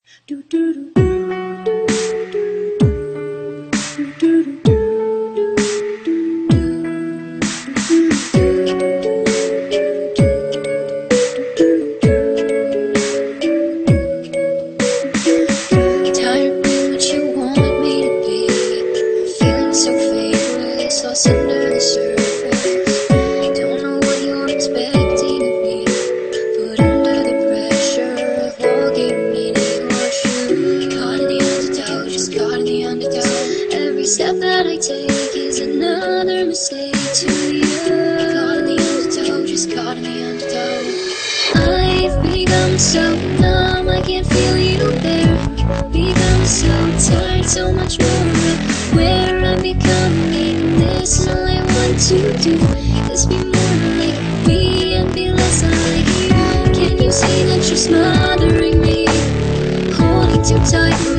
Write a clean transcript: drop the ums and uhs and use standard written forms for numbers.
Do do do do do do do. Tired being what you want me to be, feeling so faithless, lost under the surface. Don't know what you're expecting of me, but under the pressure of walking in your shoes. Caught in the undertow, just caught in the undertow. Every step that I take is another mistake to you. Caught in the undertow, just caught in the undertow. I've become so numb, I can't feel you there. Become so tired, so much more of where I'm becoming. This is all I want to do, is be more like me and be less like you. Can you see that you're smothering me, holding too tight?